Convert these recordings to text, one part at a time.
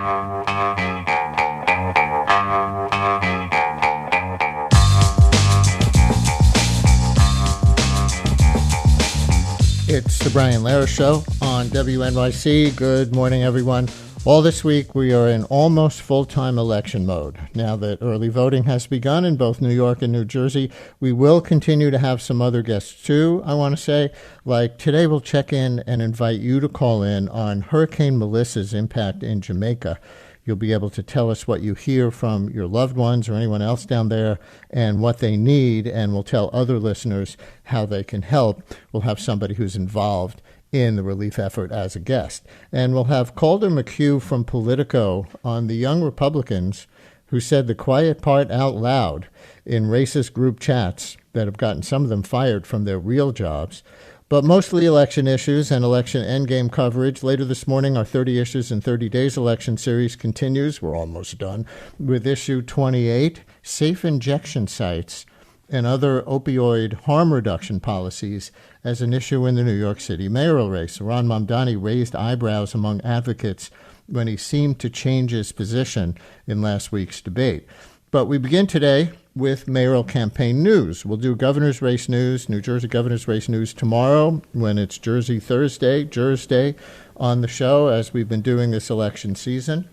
It's the Brian Lehrer Show on WNYC. Good morning, everyone. All this week, we are in almost full-time election mode. Now that early voting has begun in both New York and New Jersey, we will continue to have some other guests, too, I want to say. Like today, we'll check in and invite you to call in on Hurricane Melissa's impact in Jamaica. You'll be able to tell us what you hear from your loved ones or anyone else down there and what they need, and we'll tell other listeners how they can help. We'll have somebody who's involved in the relief effort as a guest. And we'll have Calder McHugh from Politico on the young Republicans who said the quiet part out loud in racist group chats that have gotten some of them fired from their real jobs. But mostly election issues and election endgame coverage. Later this morning, our 30 Issues in 30 Days election series continues. We're almost done with issue 28, Safe Injection Sites and Other Opioid Harm Reduction Policies as an issue in the New York City mayoral race. Ron Mamdani raised eyebrows among advocates when he seemed to change his position in last week's debate. But we begin today with mayoral campaign news. We'll do governor's race news, New Jersey governor's race news tomorrow when it's Jersey Thursday, Jers Day on the show as we've been doing this election season.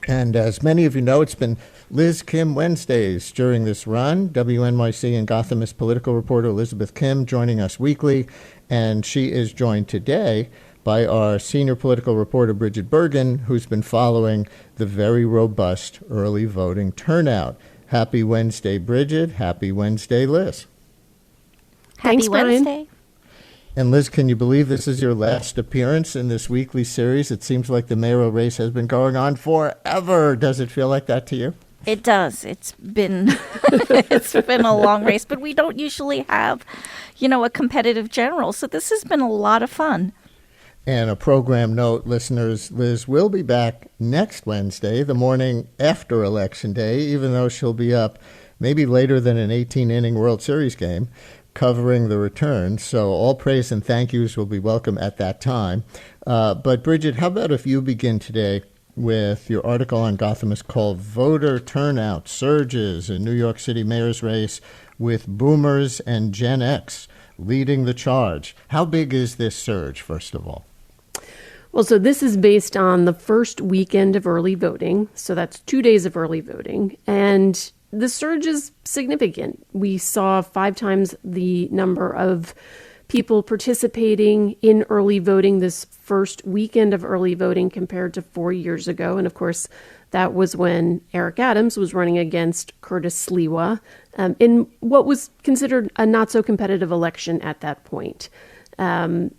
And as many of you know, it's been Liz Kim Wednesdays during this run. WNYC and Gothamist political reporter Elizabeth Kim joining us weekly. And she is joined today by our senior political reporter, Brigid Bergin, who's been following the very robust early voting turnout. Happy Wednesday, Brigid. Happy Wednesday, Liz. Thanks, Wednesday. And Liz, can you believe this is your last appearance in this weekly series? It seems like the mayoral race has been going on forever. Does it feel like that to you? It does. It's been it's been a long race, but we don't usually have, a competitive general. So this has been a lot of fun. And a program note, listeners, Liz will be back next Wednesday, the morning after Election Day, even though she'll be up maybe later than an 18-inning World Series game, covering the return. So all praise and thank yous will be welcome at that time. But Brigid, how about if you begin today with your article on Gothamist called Voter Turnout Surges in New York City Mayor's Race with Boomers and Gen X leading the charge. How big is this surge, first of all? Well, so this is based on the first weekend of early voting. So that's 2 days of early voting. And the surge is significant. We saw 5 times the number of people participating in early voting this first weekend of early voting compared to 4 years ago. And of course, that was when Eric Adams was running against Curtis Sliwa in what was considered a not so competitive election at that point. One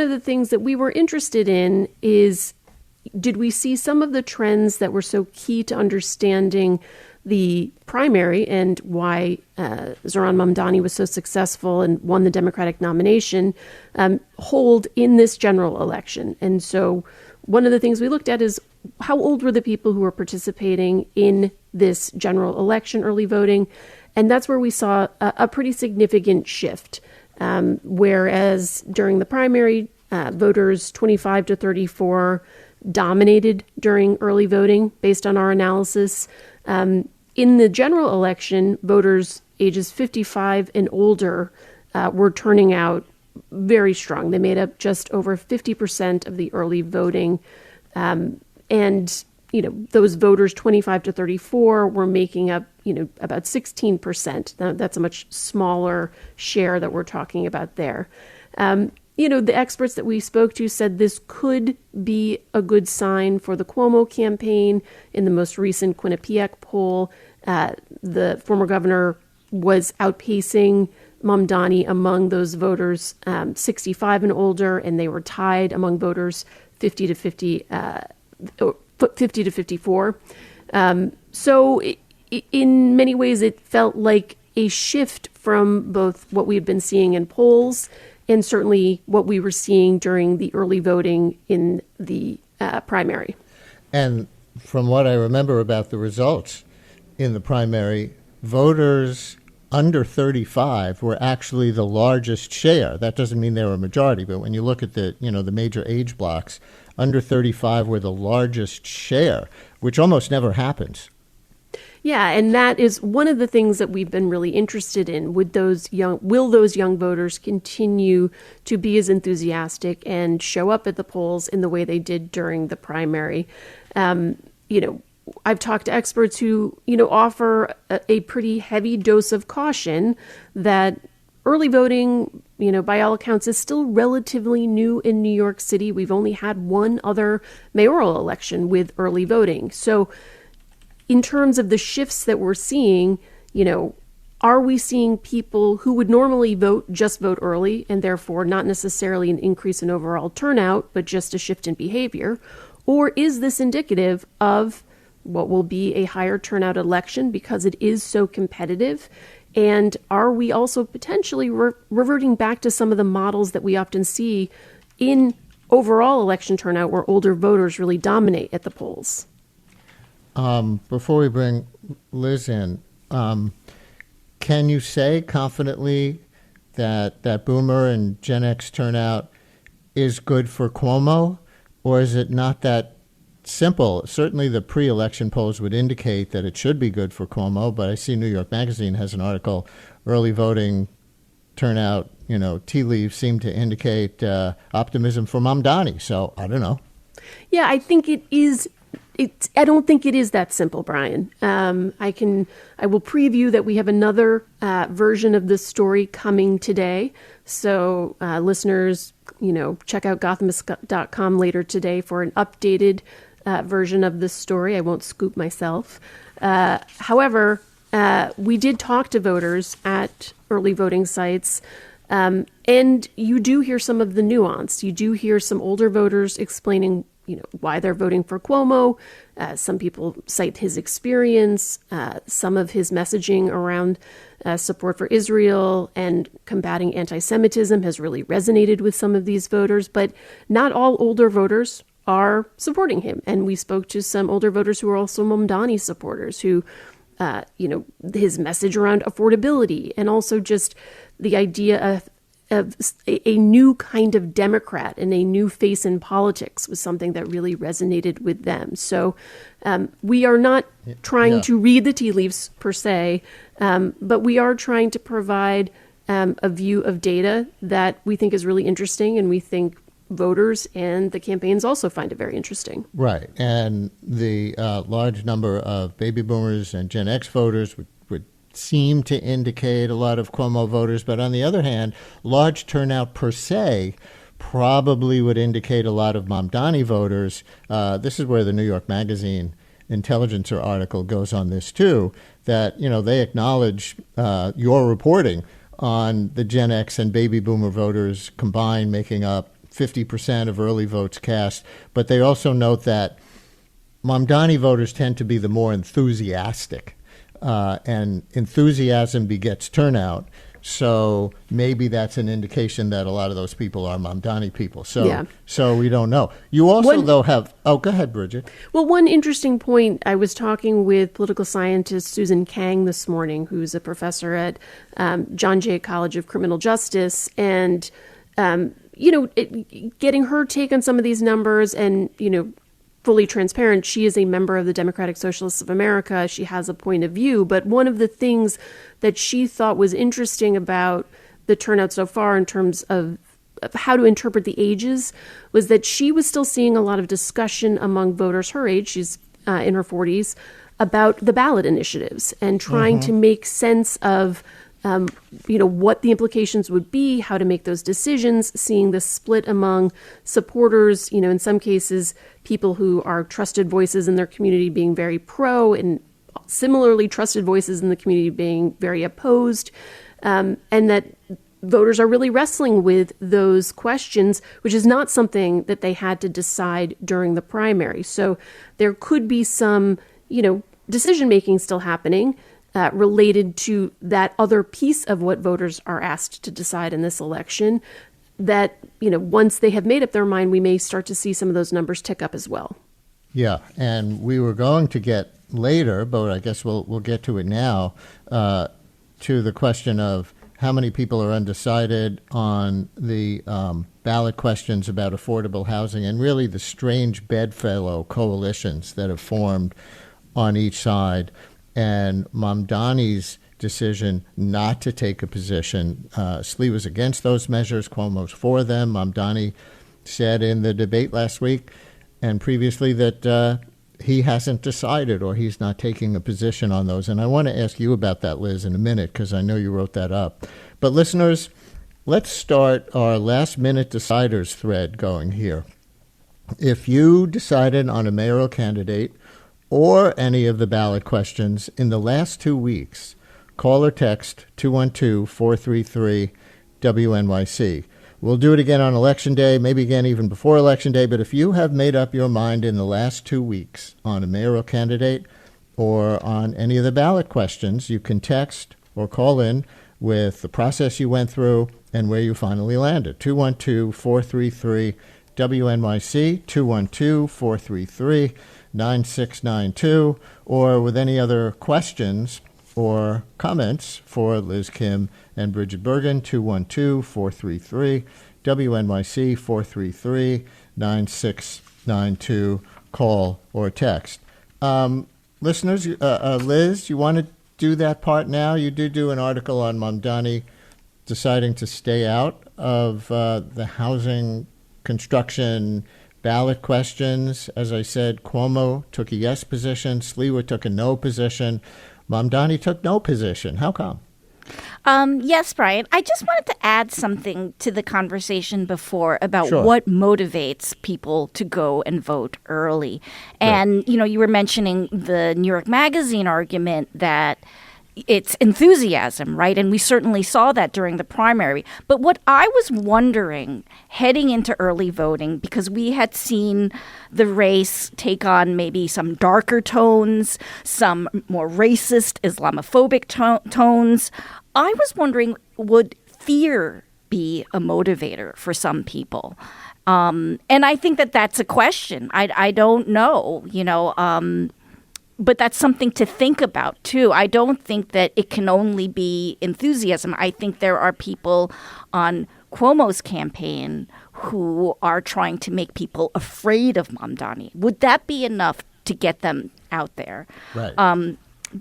of the things that we were interested in is, did we see some of the trends that were so key to understanding the primary and why Zohran Mamdani was so successful and won the Democratic nomination hold in this general election? And so one of the things we looked at is how old were the people who were participating in this general election early voting? And that's where we saw a pretty significant shift. Whereas during the primary, voters 25 to 34 dominated during early voting based on our analysis. In the general election, voters ages 55 and older were turning out very strong. They made up just over 50% of the early voting. Those voters 25 to 34 were making up, about 16%. Now, that's a much smaller share that we're talking about there. The experts that we spoke to said this could be a good sign for the Cuomo campaign. In the most recent Quinnipiac poll, the former governor was outpacing Mamdani among those voters 65 and older, and they were tied among voters 50 to 54. So in many ways, it felt like a shift from both what we had been seeing in polls and certainly what we were seeing during the early voting in the primary. And from what I remember about the results in the primary, voters under 35 were actually the largest share. That doesn't mean they were a majority, but when you look at the major age blocks, under 35 were the largest share, which almost never happens. Yeah, and that is one of the things that we've been really interested in. Will those young voters continue to be as enthusiastic and show up at the polls in the way they did during the primary? I've talked to experts who, offer a pretty heavy dose of caution that early voting, by all accounts, is still relatively new in New York City. We've only had one other mayoral election with early voting. So in terms of the shifts that we're seeing, are we seeing people who would normally just vote early and therefore not necessarily an increase in overall turnout, but just a shift in behavior? Or is this indicative of what will be a higher turnout election because it is so competitive? And are we also potentially reverting back to some of the models that we often see in overall election turnout where older voters really dominate at the polls? Before we bring Liz in, can you say confidently that Boomer and Gen X turnout is good for Cuomo, or is it not that simple? Certainly the pre-election polls would indicate that it should be good for Cuomo, but I see New York Magazine has an article, early voting turnout, tea leaves seem to indicate optimism for Mamdani. So I don't know. Yeah, I think it is. I don't think it is that simple, Brian. I will preview that we have another version of this story coming today. So listeners, check out Gothamist.com later today for an updated version of this story. I won't scoop myself. However, we did talk to voters at early voting sites, and you do hear some of the nuance. You do hear some older voters explaining why they're voting for Cuomo. Some people cite his experience, some of his messaging around support for Israel and combating anti-Semitism has really resonated with some of these voters, but not all older voters are supporting him. And we spoke to some older voters who are also Mamdani supporters who, his message around affordability and also just the idea of a new kind of Democrat and a new face in politics was something that really resonated with them. So we are not trying to read the tea leaves per se, but we are trying to provide a view of data that we think is really interesting, and we think voters and the campaigns also find it very interesting. Right. And the large number of baby boomers and Gen X voters would seem to indicate a lot of Cuomo voters, but on the other hand, large turnout per se probably would indicate a lot of Mamdani voters. This is where the New York Magazine Intelligencer article goes on this too, that they acknowledge your reporting on the Gen X and baby boomer voters combined making up 50% of early votes cast, but they also note that Mamdani voters tend to be the more enthusiastic. And enthusiasm begets turnout. So maybe that's an indication that a lot of those people are Mamdani people. So we don't know. You also, have... Oh, go ahead, Brigid. Well, one interesting point, I was talking with political scientist Susan Kang this morning, who's a professor at John Jay College of Criminal Justice, and, getting her take on some of these numbers and, fully transparent, she is a member of the Democratic Socialists of America. She has a point of view. But one of the things that she thought was interesting about the turnout so far in terms of how to interpret the ages was that she was still seeing a lot of discussion among voters her age, she's in her 40s, about the ballot initiatives and trying to make sense of what the implications would be, how to make those decisions, seeing the split among supporters, in some cases, people who are trusted voices in their community being very pro and similarly trusted voices in the community being very opposed, and that voters are really wrestling with those questions, which is not something that they had to decide during the primary. So there could be some, decision-making still happening related to that other piece of what voters are asked to decide in this election that, once they have made up their mind, we may start to see some of those numbers tick up as well. Yeah, and we were going to get later, but I guess we'll get to it now, to the question of how many people are undecided on the ballot questions about affordable housing, and really the strange bedfellow coalitions that have formed on each side, and Mamdani's decision not to take a position. Slee was against those measures. Cuomo's for them. Mamdani said in the debate last week and previously that he hasn't decided, or he's not taking a position on those. And I want to ask you about that, Liz, in a minute, because I know you wrote that up. But listeners, let's start our last-minute deciders thread going here. If you decided on a mayoral candidate or any of the ballot questions in the last 2 weeks, call or text 212-433-WNYC. We'll do it again on Election Day, maybe again even before Election Day. But if you have made up your mind in the last 2 weeks on a mayoral candidate or on any of the ballot questions, you can text or call in with the process you went through and where you finally landed. 212-433-WNYC, 212-433-9692, or with any other questions or comments for Liz Kim and Brigid Bergin, 212-433-WNYC, 433-9692, call or text. Listeners, Liz, you want to do that part now? You did do an article on Mamdani deciding to stay out of the housing construction ballot questions. As I said, Cuomo took a yes position, Sliwa took a no position, Mamdani took no position. How come? Yes, Brian. I just wanted to add something to the conversation before about Sure. what motivates people to go and vote early. And, Right. you were mentioning the New York Magazine argument that it's enthusiasm, right? And we certainly saw that during the primary. But what I was wondering heading into early voting, because we had seen the race take on maybe some darker tones, some more racist, Islamophobic tones, I was wondering, would fear be a motivator for some people? And I think that that's a question. I don't know, but that's something to think about, too. I don't think that it can only be enthusiasm. I think there are people on Cuomo's campaign who are trying to make people afraid of Mamdani. Would that be enough to get them out there? Right.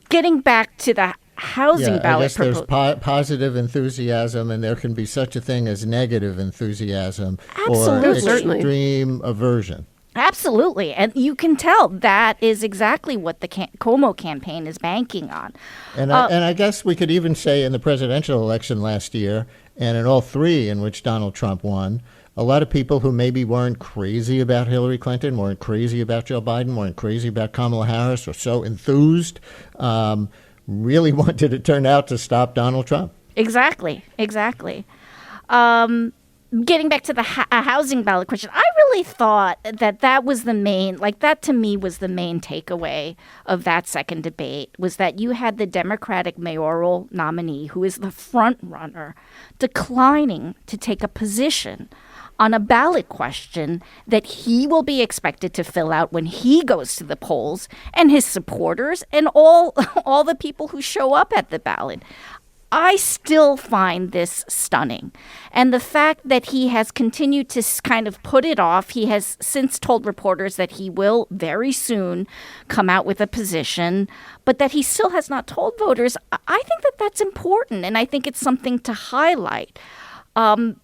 Getting back to the housing I ballot guess there's proposal. positive enthusiasm, and there can be such a thing as negative enthusiasm Absolutely. or Certainly. extreme aversion. Absolutely. And you can tell that is exactly what the Cuomo campaign is banking on. And I guess we could even say in the presidential election last year, and in all three in which Donald Trump won, a lot of people who maybe weren't crazy about Hillary Clinton, weren't crazy about Joe Biden, weren't crazy about Kamala Harris, or so enthused, really wanted to turn out to stop Donald Trump. Exactly. Getting back to the housing ballot question, I really thought that was the main, that to me was the main takeaway of that second debate, was that you had the Democratic mayoral nominee, who is the front runner, declining to take a position on a ballot question that he will be expected to fill out when he goes to the polls, and his supporters and all the people who show up at the ballot. I still find this stunning. And the fact that he has continued to kind of put it off, he has since told reporters that he will very soon come out with a position, but that he still has not told voters, I think that that's important. And I think it's something to highlight.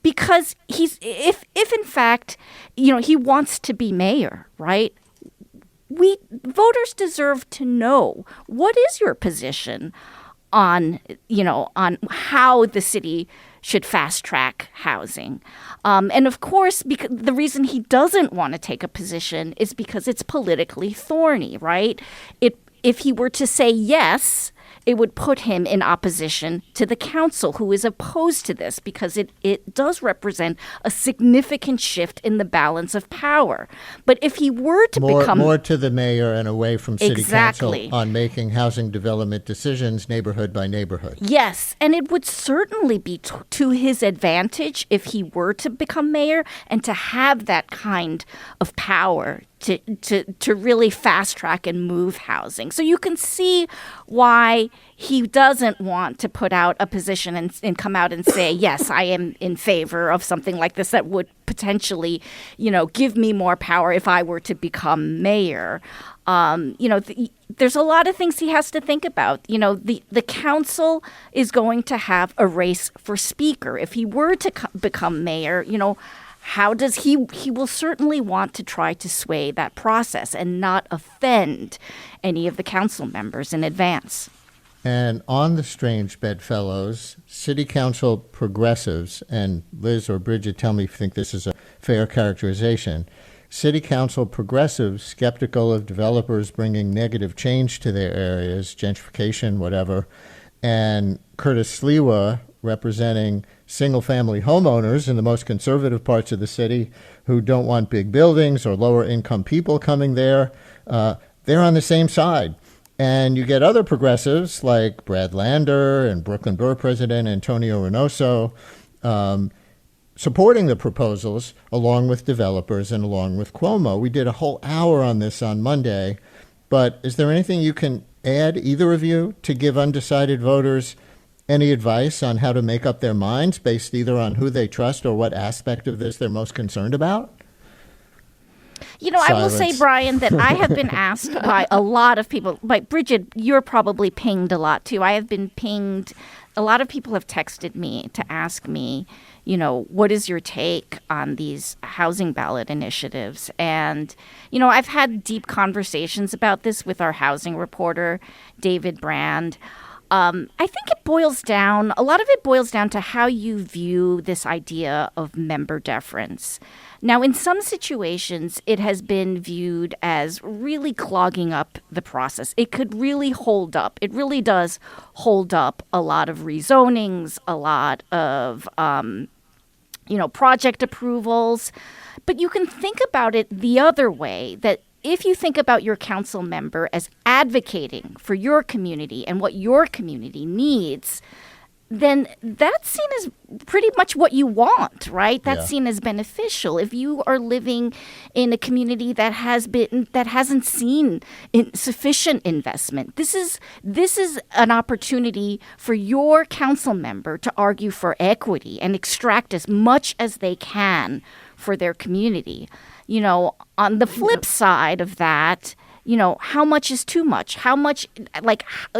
Because if in fact, he wants to be mayor, right? Voters deserve to know, what is your position on how the city should fast track housing. And of course, because the reason he doesn't want to take a position is because it's politically thorny, right? If he were to say yes, it would put him in opposition to the council, who is opposed to this, because it does represent a significant shift in the balance of power. But if he were to become more to the mayor and away from city Exactly. council on making housing development decisions neighborhood by neighborhood. Yes, and it would certainly be to his advantage if he were to become mayor and to have that kind of power to really fast track and move housing. So you can see why he doesn't want to put out a position and come out and say, yes, I am in favor of something like this that would potentially, give me more power if I were to become mayor. There's a lot of things he has to think about. The council is going to have a race for speaker. If he were to become mayor, how does he will certainly want to try to sway that process and not offend any of the council members in advance. And on the strange bedfellows, city council progressives, and Liz or Brigid, tell me if you think this is a fair characterization. City council progressives skeptical of developers bringing negative change to their areas, gentrification, whatever, and Curtis Sliwa representing single-family homeowners in the most conservative parts of the city who don't want big buildings or lower-income people coming there. They're on the same side. And you get other progressives like Brad Lander and Brooklyn Borough President Antonio Reynoso supporting the proposals along with developers and along with Cuomo. We did a whole hour on this on Monday, but is there anything you can add, either of you, to give undecided voters any advice on how to make up their minds based either on who they trust or what aspect of this they're most concerned about? I will say, Brian, that I have been asked by a lot of people. Like Brigid, you're probably pinged a lot too. I have been pinged. A lot of people have texted me to ask me, what is your take on these housing ballot initiatives? And, I've had deep conversations about this with our housing reporter, David Brand. I think a lot of it boils down to how you view this idea of member deference. Now, in some situations, it has been viewed as really clogging up the process. It could really hold up. It really does hold up a lot of rezonings, a lot of, project approvals. But you can think about it the other way, that if you think about your council member as advocating for your community and what your community needs, then that's seen as pretty much what you want, right? That's seen as beneficial. If you are living in a community that hasn't seen sufficient investment, this is an opportunity for your council member to argue for equity and extract as much as they can for their community. On the flip side of that, how much is too much? How much,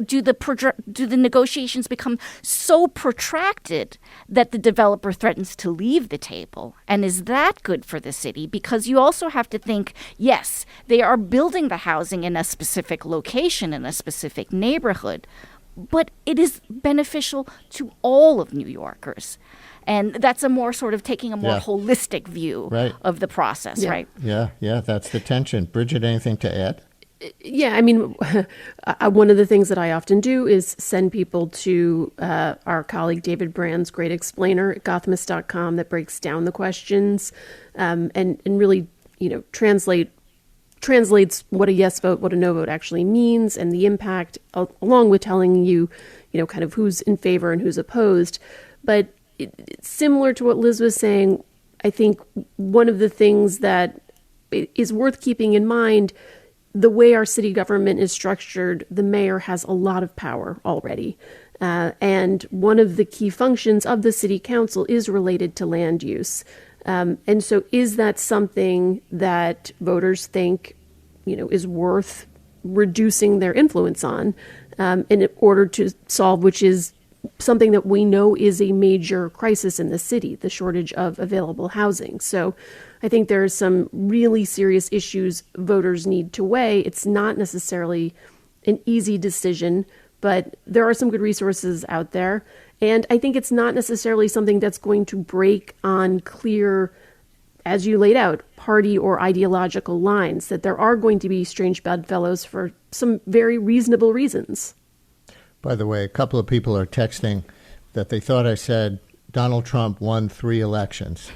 do the negotiations become so protracted that the developer threatens to leave the table? And is that good for the city? Because you also have to think, yes, they are building the housing in a specific location, in a specific neighborhood, but it is beneficial to all of New Yorkers. And that's taking a more holistic view of the process, right? Yeah, that's the tension. Brigid, anything to add? Yeah, one of the things that I often do is send people to our colleague David Brand's great explainer at Gothamist.com that breaks down the questions and really, translates what a yes vote, what a no vote actually means and the impact, along with telling you, kind of who's in favor and who's opposed. But similar to what Liz was saying, I think one of the things that is worth keeping in mind, the way our city government is structured, the mayor has a lot of power already. And one of the key functions of the city council is related to land use. And so is that something that voters think, is worth reducing their influence on in order to solve, which is something that we know is a major crisis in the city, the shortage of available housing. So I think there are some really serious issues voters need to weigh. It's not necessarily an easy decision, but there are some good resources out there. And I think it's not necessarily something that's going to break on clear, as you laid out, party or ideological lines, that there are going to be strange bedfellows for some very reasonable reasons. By the way, a couple of people are texting that they thought I said Donald Trump won 3 elections.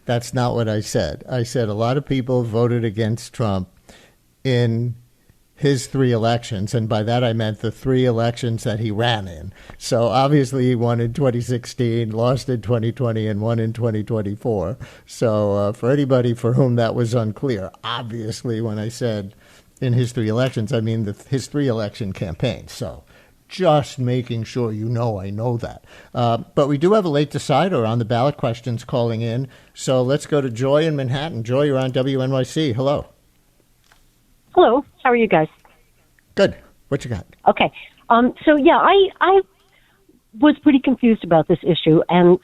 That's not what I said. I said a lot of people voted against Trump in his 3 elections, and by that I meant the 3 elections that he ran in. So obviously he won in 2016, lost in 2020, and won in 2024. So for anybody for whom that was unclear, obviously when I said in his 3 elections, I mean his 3 election campaigns. So just making sure I know that. But we do have a late decider on the ballot questions calling in. So let's go to Joy in Manhattan. Joy, you're on WNYC. Hello. Hello. How are you guys? Good. What you got? Okay. I was pretty confused about this issue and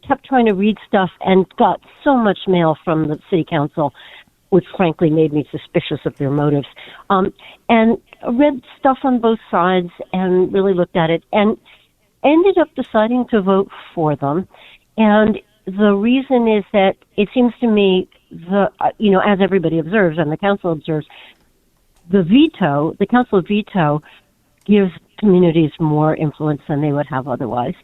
kept trying to read stuff and got so much mail from the city council, which frankly made me suspicious of their motives. And read stuff on both sides and really looked at it and ended up deciding to vote for them. And the reason is that it seems to me, as everybody observes and the council observes, the council veto gives communities more influence than they would have otherwise.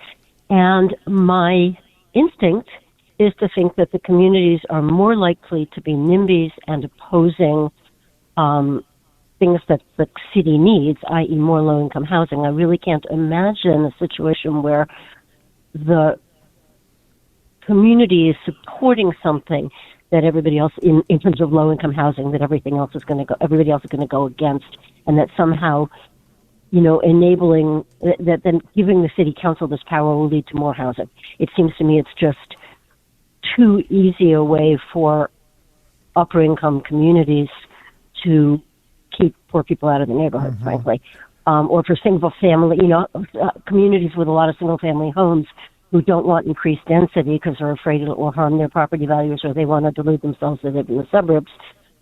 And my instinct is to think that the communities are more likely to be NIMBYs and opposing things that the city needs, i.e. more low-income housing. I really can't imagine a situation where the community is supporting something that everybody else, in terms of low-income housing, that everybody else is going to go against, and that somehow, enabling that, then giving the city council this power will lead to more housing. It seems to me it's just too easy a way for upper-income communities to keep poor people out of the neighborhood, frankly, or for single-family, communities with a lot of single-family homes who don't want increased density because they're afraid it will harm their property values, or they want to delude themselves to live in the suburbs,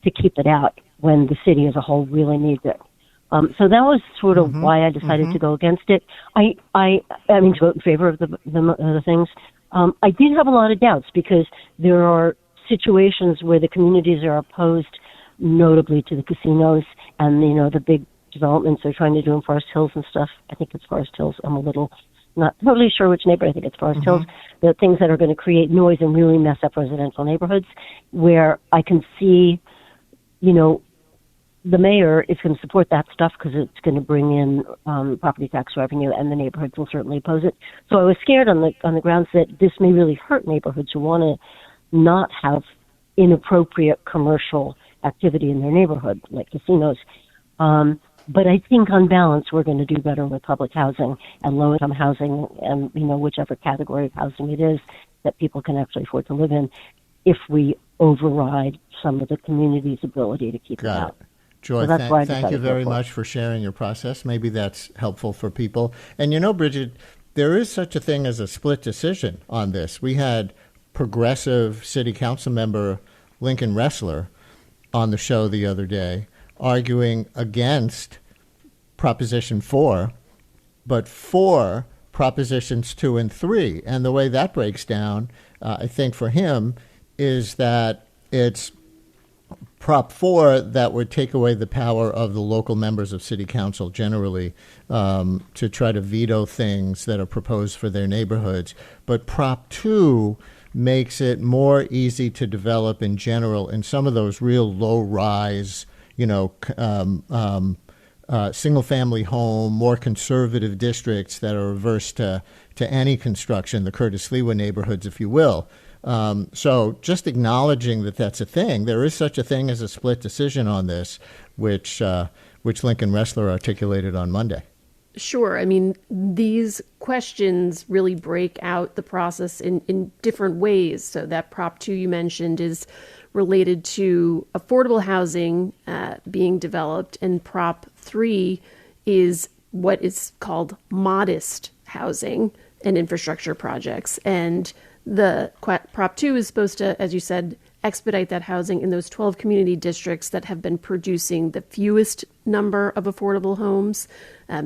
to keep it out when the city as a whole really needs it. So that was sort of why I decided to go against it. I mean, to vote in favor of the things. I did have a lot of doubts because there are situations where the communities are opposed, notably to the casinos and, the big developments they're trying to do in Forest Hills and stuff. I think it's Forest Hills. I'm a little not totally sure which neighborhood. I think it's Forest Hills. The things that are going to create noise and really mess up residential neighborhoods, where I can see, the mayor is going to support that stuff because it's going to bring in property tax revenue, and the neighborhoods will certainly oppose it. So I was scared on the grounds that this may really hurt neighborhoods who want to not have inappropriate commercial activity in their neighborhood, like casinos. But I think on balance, we're going to do better with public housing and low-income housing and, whichever category of housing it is that people can actually afford to live in, if we override some of the community's ability to keep it out. Joy, so thank you very much for sharing your process. Maybe that's helpful for people. And Brigid, there is such a thing as a split decision on this. We had progressive city council member Lincoln Ressler on the show the other day, arguing against Proposition 4, but for Propositions 2 and 3. And the way that breaks down, I think for him, is that it's Prop 4 that would take away the power of the local members of city council generally to try to veto things that are proposed for their neighborhoods. But Prop 2 makes it more easy to develop in general in some of those real low-rise, single-family home, more conservative districts that are averse to any construction, the Curtis Lewa neighborhoods, if you will. So just acknowledging that that's a thing. There is such a thing as a split decision on this, which Lincoln Ressler articulated on Monday. Sure. I mean, these questions really break out the process in different ways. So that Prop 2 you mentioned is related to affordable housing being developed, and Prop 3 is what is called modest housing and infrastructure projects. And the Prop 2 is supposed to, as you said, expedite that housing in those 12 community districts that have been producing the fewest number of affordable homes.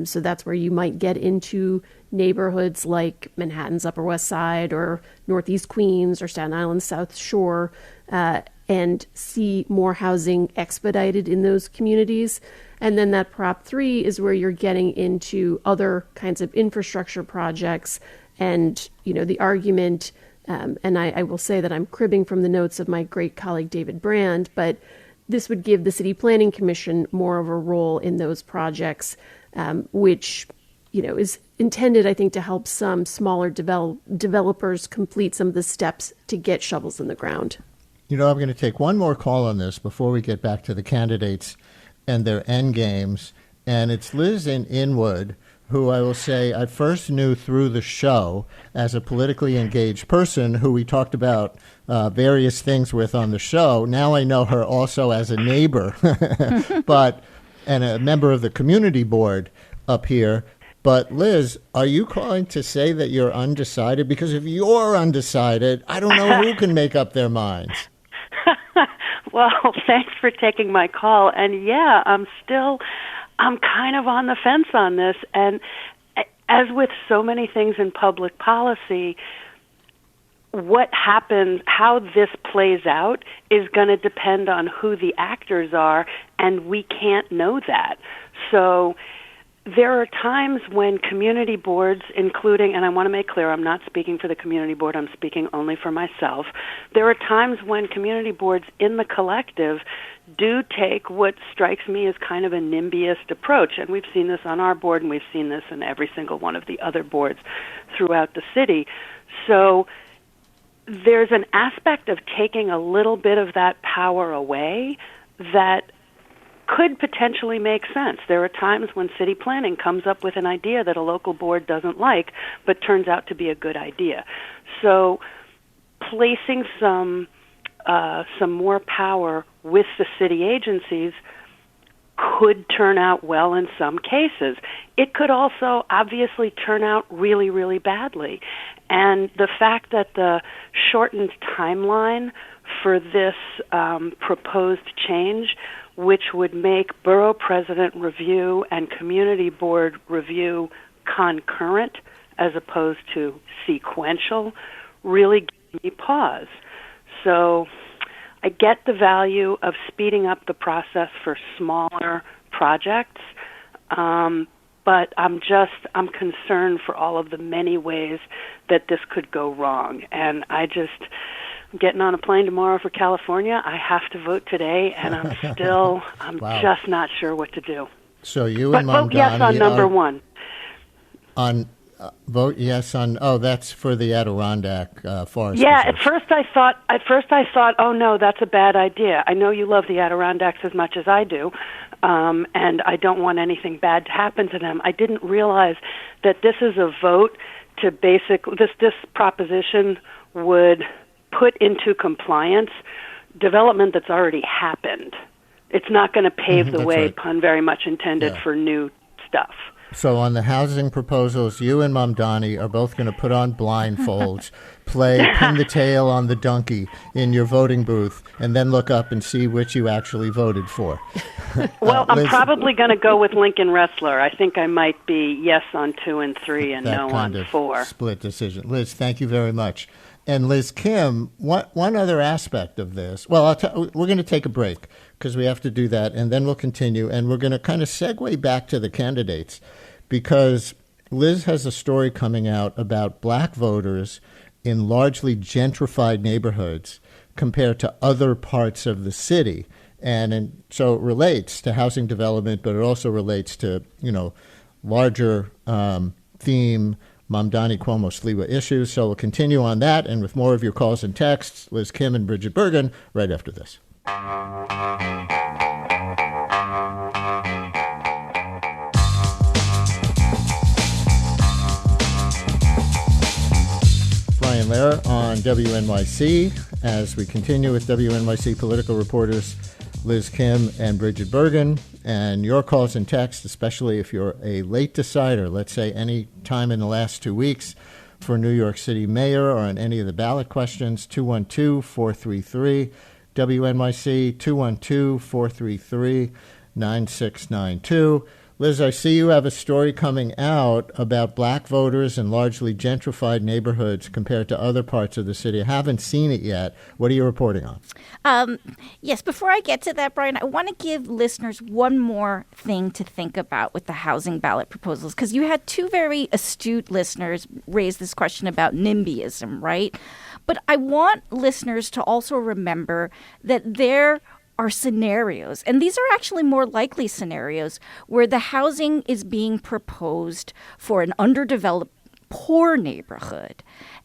So that's where you might get into neighborhoods like Manhattan's Upper West Side or Northeast Queens or Staten Island's South Shore, and see more housing expedited in those communities. And then that Prop 3 is where you're getting into other kinds of infrastructure projects. And, the argument, and I will say that I'm cribbing from the notes of my great colleague David Brand, but this would give the City Planning Commission more of a role in those projects, which, is intended, I think, to help some smaller developers complete some of the steps to get shovels in the ground. I'm going to take one more call on this before we get back to the candidates and their end games. And it's Liz in Inwood, who I will say I first knew through the show as a politically engaged person who we talked about various things with on the show. Now I know her also as a neighbor, and a member of the community board up here. But Liz, are you calling to say that you're undecided? Because if you're undecided, I don't know who can make up their minds. Well, thanks for taking my call. And yeah, I'm kind of on the fence on this. And as with so many things in public policy, what happens, how this plays out is going to depend on who the actors are, and we can't know that. So there are times when community boards, including, and I want to make clear, I'm not speaking for the community board, I'm speaking only for myself. There are times when community boards in the collective do take what strikes me as kind of a NIMBYist approach. And we've seen this on our board, and we've seen this in every single one of the other boards throughout the city. So there's an aspect of taking a little bit of that power away that could potentially make sense. There are times when city planning comes up with an idea that a local board doesn't like, but turns out to be a good idea. So placing some more power with the city agencies could turn out well in some cases. It could also obviously turn out really, really badly. And the fact that the shortened timeline for this proposed change, which would make borough president review and community board review concurrent as opposed to sequential, really gave me pause. So I get the value of speeding up the process for smaller projects, but I'm concerned for all of the many ways that this could go wrong. And I'm getting on a plane tomorrow for California. I have to vote today, and I'm Wow. just not sure what to do. So you But and vote yes on number one. Vote yes on. Oh, that's for the Adirondack Forest. Yeah, Reserve. at first I thought, oh no, that's a bad idea. I know you love the Adirondacks as much as I do, and I don't want anything bad to happen to them. I didn't realize that this is a vote to this proposition would put into compliance development that's already happened. It's not going to pave the way, right. Pun very much intended, for new stuff. So on the housing proposals, you and Mamdani are both going to put on blindfolds, pin the tail on the donkey in your voting booth, and then look up and see which you actually voted for. Well, I'm probably going to go with Lincoln Wrestler. I think I might be yes on 2 and 3 and no on 4. Split decision. Liz, thank you very much. And Liz Kim, one other aspect of this, well, we're going to take a break because we have to do that, and then we'll continue, and we're going to kind of segue back to the candidates because Liz has a story coming out about black voters in largely gentrified neighborhoods compared to other parts of the city. And so it relates to housing development, but it also relates to, larger theme Mamdani Cuomo Sliwa issues. So we'll continue on that and with more of your calls and texts. Liz Kim and Brigid Bergin right after this. Brian Lehrer on WNYC as we continue with WNYC political reporters Liz Kim and Brigid Bergin, and your calls and texts, especially if you're a late decider, let's say any time in the last 2 weeks for New York City mayor or on any of the ballot questions, 212-433-WNYC, 212-433-9692. Liz, I see you have a story coming out about black voters in largely gentrified neighborhoods compared to other parts of the city. I haven't seen it yet. What are you reporting on? Yes, before I get to that, Brian, I want to give listeners one more thing to think about with the housing ballot proposals, because you had two very astute listeners raise this question about NIMBYism, right? But I want listeners to also remember that there are scenarios, and these are actually more likely scenarios, where the housing is being proposed for an underdeveloped, poor neighborhood.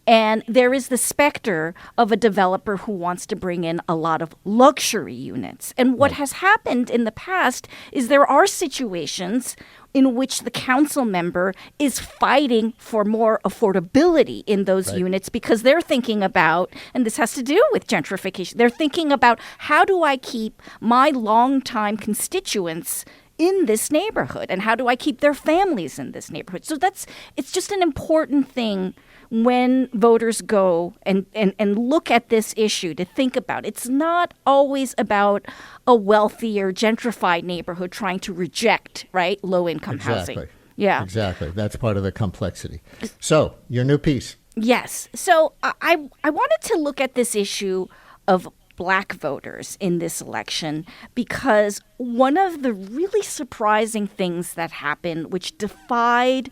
And there is the specter of a developer who wants to bring in a lot of luxury units. And what has happened in the past is there are situations in which the council member is fighting for more affordability in those units because they're thinking about, and this has to do with gentrification, they're thinking about how do I keep my longtime constituents in this neighborhood and how do I keep their families in this neighborhood. So it's just an important thing when voters go and look at this issue to think about. It's not always about a wealthy or gentrified neighborhood trying to reject, right, low-income housing. Yeah. Exactly. That's part of the complexity. So, your new piece. Yes. So I wanted to look at this issue of Black voters in this election because one of the really surprising things that happened, which defied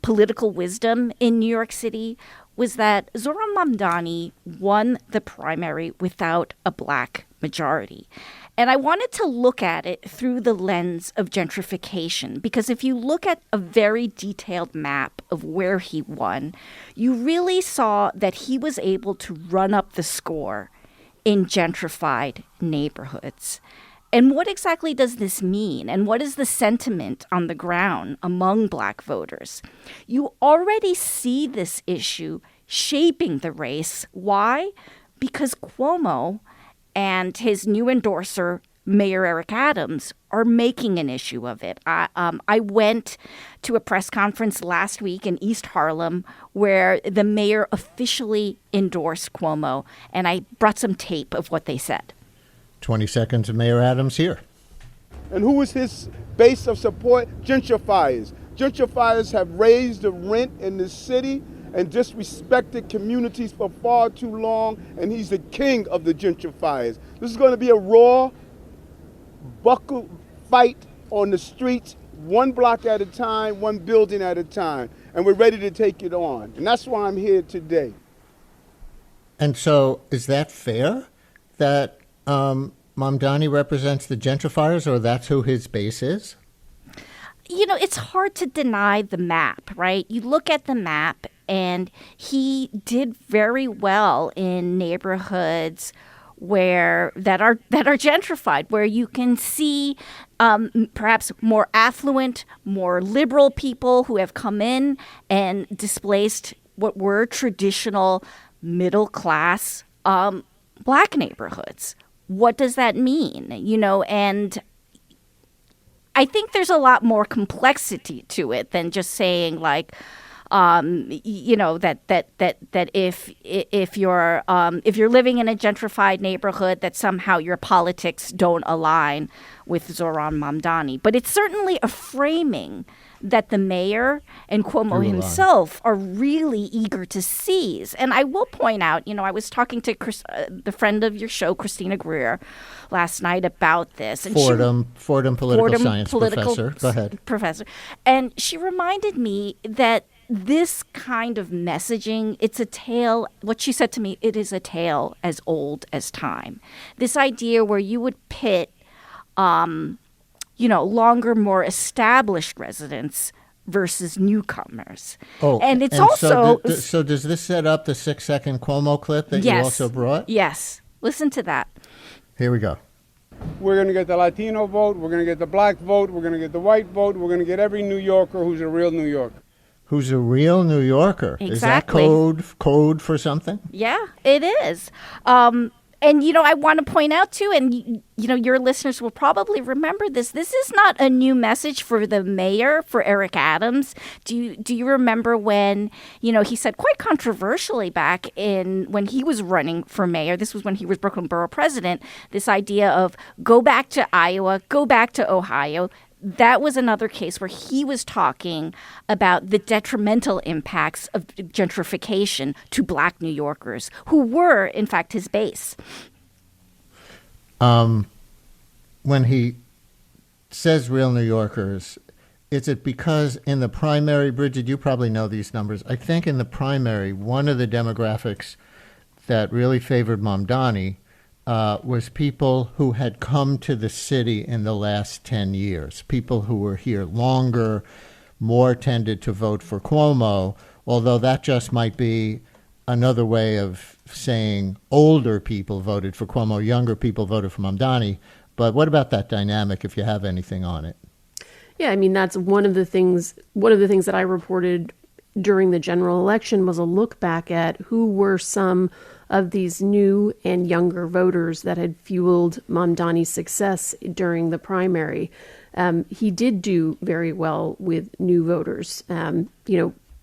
political wisdom in New York City, was that Zohran Mamdani won the primary without a Black majority. And I wanted to look at it through the lens of gentrification, because if you look at a very detailed map of where he won, you really saw that he was able to run up the score in gentrified neighborhoods. And what exactly does this mean? And what is the sentiment on the ground among Black voters? You already see this issue shaping the race. Why? Because Cuomo and his new endorser, Mayor Eric Adams, are making an issue of it. I went to a press conference last week in East Harlem where the mayor officially endorsed Cuomo, and I brought some tape of what they said. 20 seconds of Mayor Adams here. And who is his base of support? Gentrifiers. Gentrifiers have raised the rent in the city and disrespected communities for far too long, and he's the king of the gentrifiers. This is going to be a raw buckle fight on the streets, one block at a time, one building at a time, and we're ready to take it on. And that's why I'm here today. And so is that fair that Mamdani represents the gentrifiers, or that's who his base is? You know, it's hard to deny the map, right? You look at the map, and he did very well in neighborhoods that are gentrified, where you can see perhaps more affluent, more liberal people who have come in and displaced what were traditional middle class Black neighborhoods. What does that mean? You know, and I think there's a lot more complexity to it than just saying like, you know, that if you're living in a gentrified neighborhood, that somehow your politics don't align with Zohran Mamdani. But it's certainly a framing that the mayor and Cuomo himself are really eager to seize. And I will point out, you know, I was talking to the friend of your show, Christina Greer, last night about this. And Fordham political science professor. Go ahead. Professor. And she reminded me that this kind of messaging, it's a tale, what she said to me, it is a tale as old as time. This idea where you would pit you know, longer, more established residents versus newcomers. Oh, and it's also... So does this set up the 6-second Cuomo clip that you also brought? Yes. Listen to that. Here we go. We're going to get the Latino vote, we're going to get the Black vote, we're going to get the white vote, we're going to get every New Yorker who's a real New Yorker. Who's a real New Yorker. Exactly. Is that code for something? Yeah, it is. And, you know, I want to point out, too, and, you know, your listeners will probably remember this. This is not a new message for the mayor, for Eric Adams. Do you remember when, you know, he said quite controversially back when he was running for mayor, this was when he was Brooklyn Borough president, this idea of go back to Iowa, go back to Ohio. That was another case where he was talking about the detrimental impacts of gentrification to Black New Yorkers, who were, in fact, his base. When he says real New Yorkers, is it because in the primary, Brigid, you probably know these numbers, I think in the primary, one of the demographics that really favored Mamdani was people who had come to the city in the last 10 years. People who were here longer, more tended to vote for Cuomo, although that just might be another way of saying older people voted for Cuomo, younger people voted for Mamdani. But what about that dynamic, if you have anything on it? Yeah, I mean, that's one of the things that I reported during the general election was a look back at who were some of these new and younger voters that had fueled Mamdani's success during the primary. He did do very well with new voters.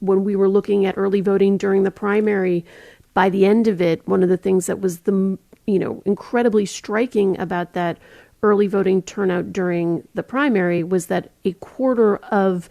When we were looking at early voting during the primary, by the end of it, one of the things that was incredibly striking about that early voting turnout during the primary was that a quarter of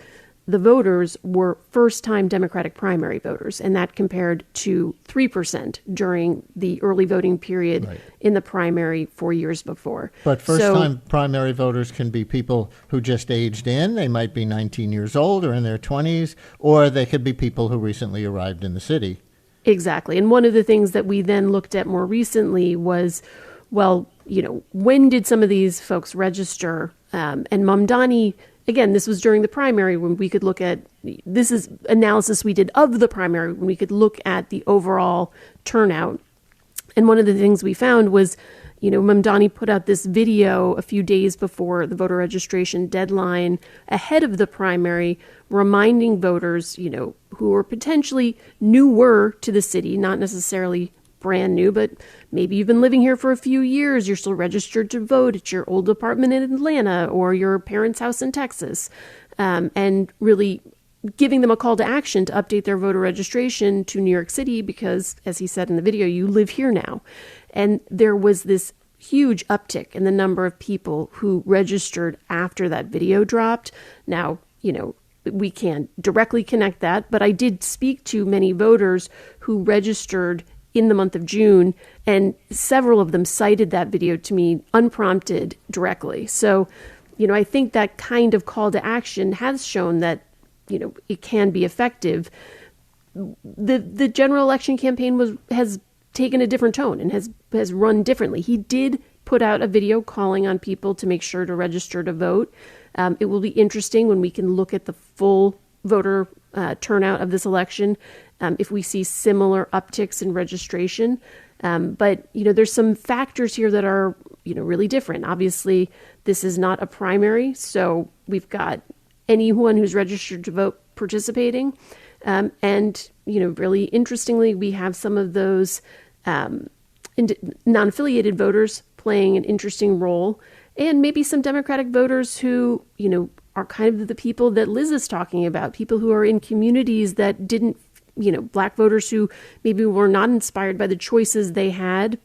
the voters were first-time Democratic primary voters, and that compared to 3% during the early voting period in the primary 4 years before. But first-time primary voters can be people who just aged in. They might be 19 years old or in their 20s, or they could be people who recently arrived in the city. Exactly. And one of the things that we then looked at more recently was, when did some of these folks register? And Mamdani, again, this was during the primary when we could look at, this is analysis we did of the primary, when we could look at the overall turnout. And one of the things we found was, Mamdani put out this video a few days before the voter registration deadline ahead of the primary, reminding voters, who were potentially newer to the city, not necessarily brand new, but maybe you've been living here for a few years, you're still registered to vote at your old apartment in Atlanta or your parents' house in Texas, and really giving them a call to action to update their voter registration to New York City because, as he said in the video, you live here now. And there was this huge uptick in the number of people who registered after that video dropped. Now, we can't directly connect that, but I did speak to many voters who registered in the month of June, and several of them cited that video to me unprompted directly. So, I think that kind of call to action has shown that, it can be effective. The general election campaign has taken a different tone and has run differently. He did put out a video calling on people to make sure to register to vote. It will be interesting when we can look at the full voter turnout of this election, if we see similar upticks in registration. But, there's some factors here that are, really different. Obviously, this is not a primary, so we've got anyone who's registered to vote participating. And, really interestingly, we have some of those non-affiliated voters playing an interesting role, and maybe some Democratic voters who, are kind of the people that Liz is talking about, people who are in communities that didn't, Black voters who maybe were not inspired by the choices they had,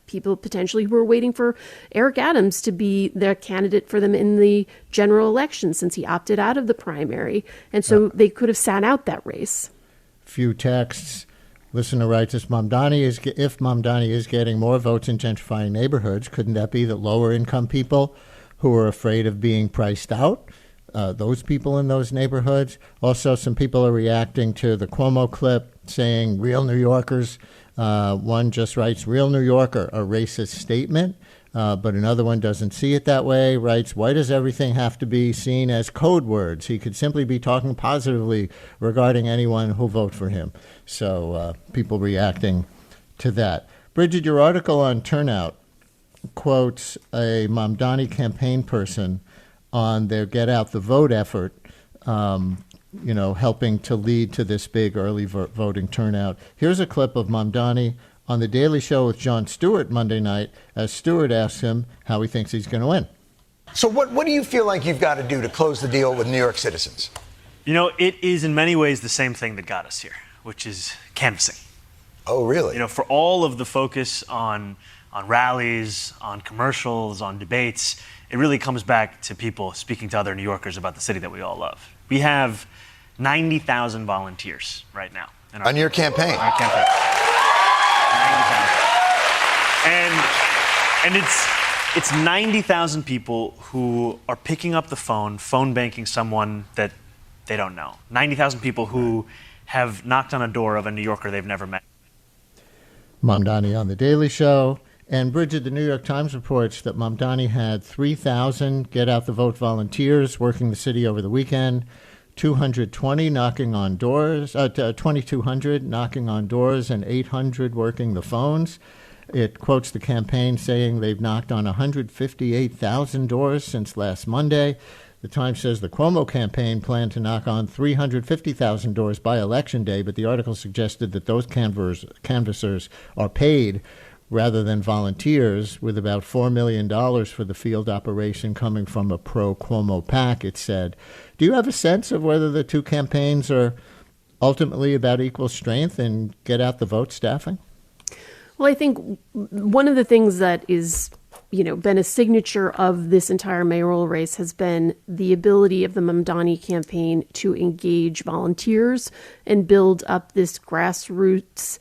people potentially who were waiting for Eric Adams to be their candidate for them in the general election since he opted out of the primary. And so they could have sat out that race. Few texts. Listener writes, if Mamdani is getting more votes in gentrifying neighborhoods, couldn't that be that lower income people who are afraid of being priced out, those people in those neighborhoods? Also, some people are reacting to the Cuomo clip saying real New Yorkers. One just writes, real New Yorker, a racist statement. But another one doesn't see it that way, writes, why does everything have to be seen as code words? He could simply be talking positively regarding anyone who'll vote for him. So people reacting to that. Brigid, your article on turnout quotes a Mamdani campaign person on their Get Out the Vote effort, helping to lead to this big early voting turnout. Here's a clip of Mamdani on The Daily Show with Jon Stewart Monday night as Stewart asks him how he thinks he's going to win. So what do you feel like you've got to do to close the deal with New York citizens? It is in many ways the same thing that got us here, which is canvassing. Oh, really? For all of the focus on rallies, on commercials, on debates, it really comes back to people speaking to other New Yorkers about the city that we all love. We have 90,000 volunteers right now. On your campaign? Our campaign. 90,000. And it's 90,000 people who are picking up the phone banking someone that they don't know. 90,000 people who have knocked on a door of a New Yorker they've never met. Mamdani on The Daily Show. And Brigid, the New York Times reports that Mamdani had 3,000 Get Out the Vote volunteers working the city over the weekend, 220 knocking on doors, 2,200 knocking on doors, and 800 working the phones. It quotes the campaign saying they've knocked on 158,000 doors since last Monday. The Times says the Cuomo campaign planned to knock on 350,000 doors by Election Day, but the article suggested that those canvassers are paid rather than volunteers, with about $4 million for the field operation coming from a pro-Cuomo PAC, it said. Do you have a sense of whether the two campaigns are ultimately about equal strength in Get Out the Vote staffing? Well, I think one of the things that is, been a signature of this entire mayoral race has been the ability of the Mamdani campaign to engage volunteers and build up this grassroots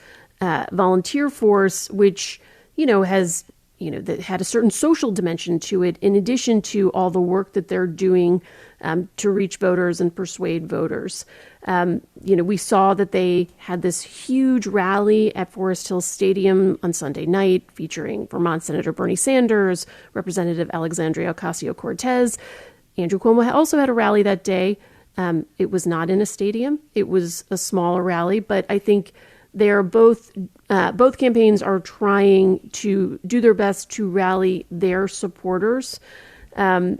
volunteer force, which, has, that had a certain social dimension to it, in addition to all the work that they're doing to reach voters and persuade voters. We saw that they had this huge rally at Forest Hill Stadium on Sunday night featuring Vermont Senator Bernie Sanders, Representative Alexandria Ocasio-Cortez. Andrew Cuomo also had a rally that day. It was not in a stadium. It was a smaller rally, but I think they're both campaigns are trying to do their best to rally their supporters. One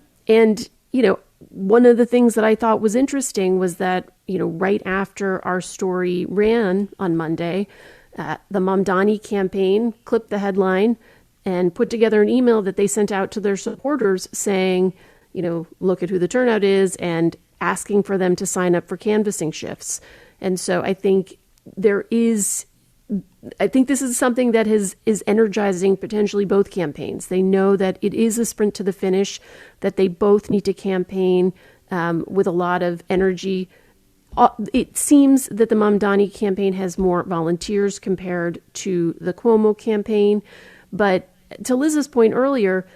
of the things that I thought was interesting was that, right after our story ran on Monday, the Mamdani campaign clipped the headline and put together an email that they sent out to their supporters saying, look at who the turnout is, and asking for them to sign up for canvassing shifts. And so I think this is something that is energizing potentially both campaigns. They know that it is a sprint to the finish, that they both need to campaign with a lot of energy. It seems that the Mamdani campaign has more volunteers compared to the Cuomo campaign. But to Liz's point earlier,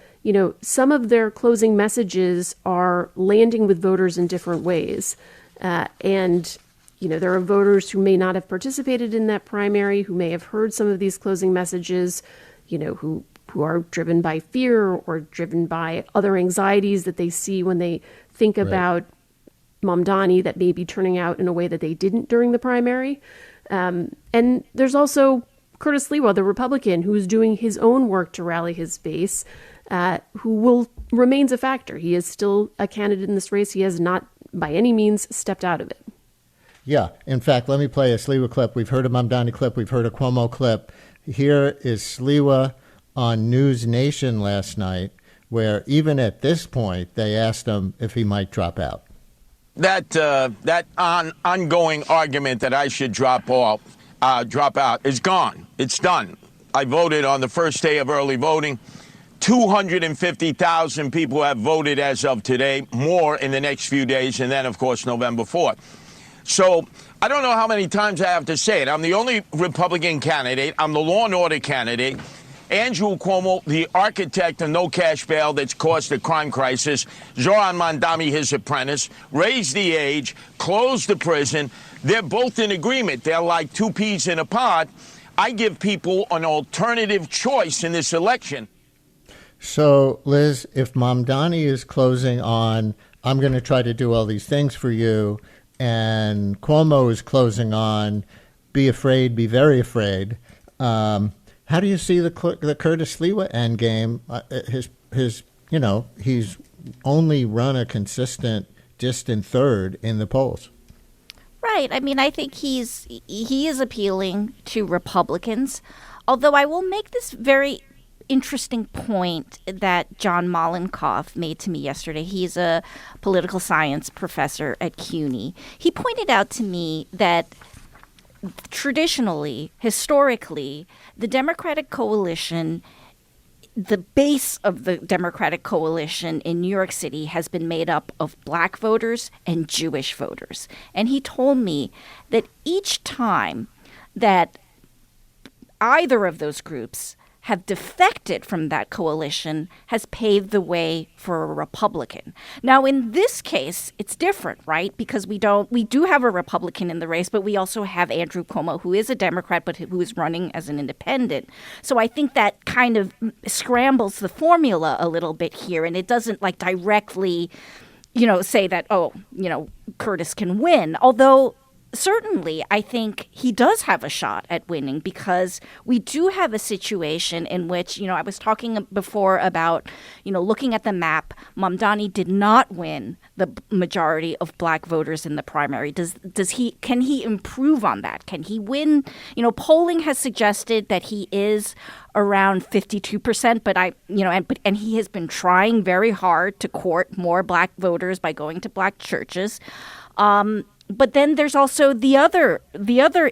some of their closing messages are landing with voters in different ways. There are voters who may not have participated in that primary, who may have heard some of these closing messages, who are driven by fear or driven by other anxieties that they see when they think about Mamdani that may be turning out in a way that they didn't during the primary. And there's also Curtis Lewa, the Republican, who's doing his own work to rally his base, who remains a factor. He is still a candidate in this race. He has not by any means stepped out of it. Yeah. In fact, let me play a Sliwa clip. We've heard a Mamdani clip. We've heard a Cuomo clip. Here is Sliwa on News Nation last night, where even at this point, they asked him if he might drop out. That ongoing argument that I should drop out is gone. It's done. I voted on the first day of early voting. 250,000 people have voted as of today, more in the next few days, and then, of course, November 4th. So I don't know how many times I have to say it. I'm the only Republican candidate. I'm the law and order candidate. Andrew Cuomo, the architect of no cash bail that's caused the crime crisis. Zohran Mamdani, his apprentice, raised the age, closed the prison. They're both in agreement. They're like two peas in a pod. I give people an alternative choice in this election. So, Liz, if Mamdani is closing on, I'm going to try to do all these things for you, and Cuomo is closing on, be afraid, be very afraid. How do you see the Curtis Lewa endgame? He's only run a consistent, distant third in the polls. Right. I mean, I think he is appealing to Republicans, although I will make this very interesting point that John Mollenkopf made to me yesterday. He's a political science professor at CUNY. He pointed out to me that traditionally, historically, the Democratic coalition, the base of the Democratic coalition in New York City has been made up of black voters and Jewish voters. And he told me that each time that either of those groups have defected from that coalition has paved the way for a Republican. Now, in this case, it's different, right? Because we do have a Republican in the race, but we also have Andrew Cuomo, who is a Democrat, but who is running as an independent. So I think that kind of scrambles the formula a little bit here, and it doesn't like directly, say that, Curtis can win. Although certainly, I think he does have a shot at winning because we do have a situation in which, I was talking before about, looking at the map, Mamdani did not win the majority of black voters in the primary. Can he improve on that? Can he win? Polling has suggested that he is around 52%, but he has been trying very hard to court more black voters by going to black churches. But then there's also the other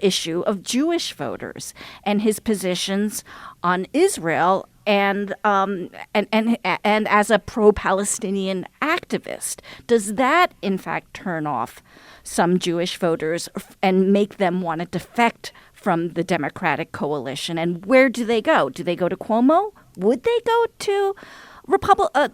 issue of Jewish voters and his positions on Israel and as a pro-Palestinian activist. Does that in fact turn off some Jewish voters and make them want to defect from the Democratic coalition? And where do they go? Do they go to Cuomo? Would they go to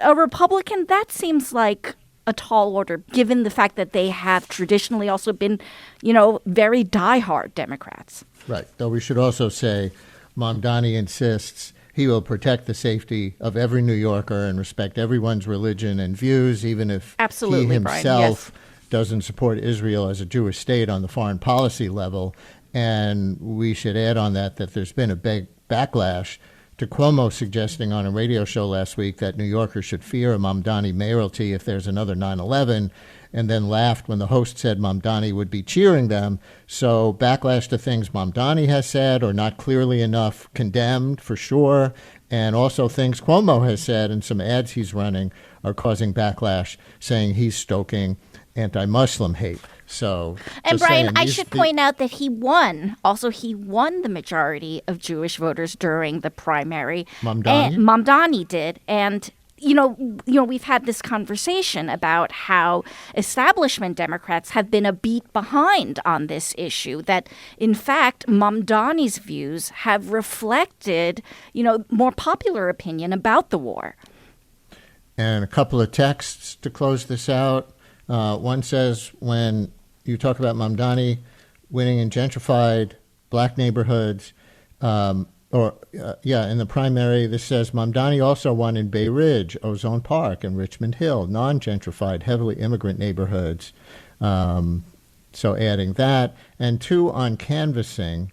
a Republican? That seems like a tall order, given the fact that they have traditionally also been, very diehard Democrats. Right. Though we should also say Mamdani insists he will protect the safety of every New Yorker and respect everyone's religion and views, even if he himself doesn't support Israel as a Jewish state on the foreign policy level. And we should add on that there's been a big backlash to Cuomo suggesting on a radio show last week that New Yorkers should fear a Mamdani mayoralty if there's another 9/11, and then laughed when the host said Mamdani would be cheering them. So backlash to things Mamdani has said or not clearly enough condemned, for sure, and also things Cuomo has said and some ads he's running are causing backlash, saying he's stoking anti-Muslim hate. So, and Brian, I should point out that he won. Also, he won the majority of Jewish voters during the primary. Mamdani did, and we've had this conversation about how establishment Democrats have been a beat behind on this issue. That, in fact, Mamdani's views have reflected, more popular opinion about the war. And a couple of texts to close this out. One says, when you talk about Mamdani winning in gentrified black neighborhoods, in the primary, this says Mamdani also won in Bay Ridge, Ozone Park, and Richmond Hill, non-gentrified, heavily immigrant neighborhoods. So adding that. And two, on canvassing,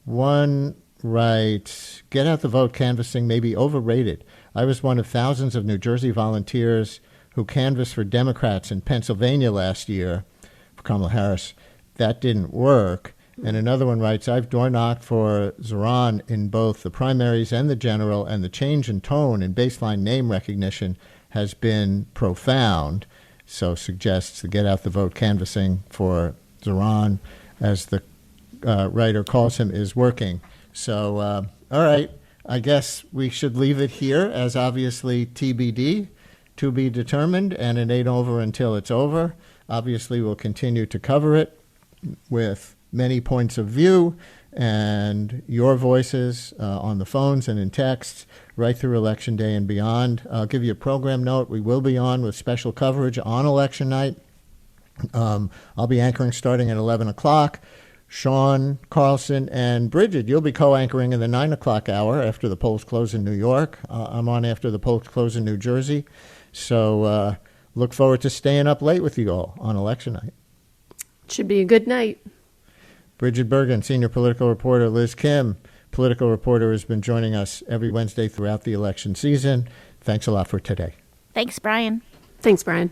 one writes, get out the vote canvassing may be overrated. I was one of thousands of New Jersey volunteers who canvassed for Democrats in Pennsylvania last year for Kamala Harris. That didn't work. And another one writes, I've door knocked for Zoran in both the primaries and the general, and the change in tone and baseline name recognition has been profound. So suggests the get out the vote canvassing for Zoran, as the writer calls him, is working. So, all right, I guess we should leave it here as obviously TBD, to be determined, and it ain't over until it's over. Obviously, we'll continue to cover it with many points of view and your voices on the phones and in texts right through Election Day and beyond. I'll give you a program note. We will be on with special coverage on election night. I'll be anchoring starting at 11 o'clock. Sean, Carlson, and Brigid, you'll be co-anchoring in the 9 o'clock hour after the polls close in New York. I'm on after the polls close in New Jersey. So look forward to staying up late with you all on election night. Should be a good night. Brigid Bergin, senior political reporter. Liz Kim, political reporter, has been joining us every Wednesday throughout the election season. Thanks a lot for today. Thanks, Brian. Thanks, Brian.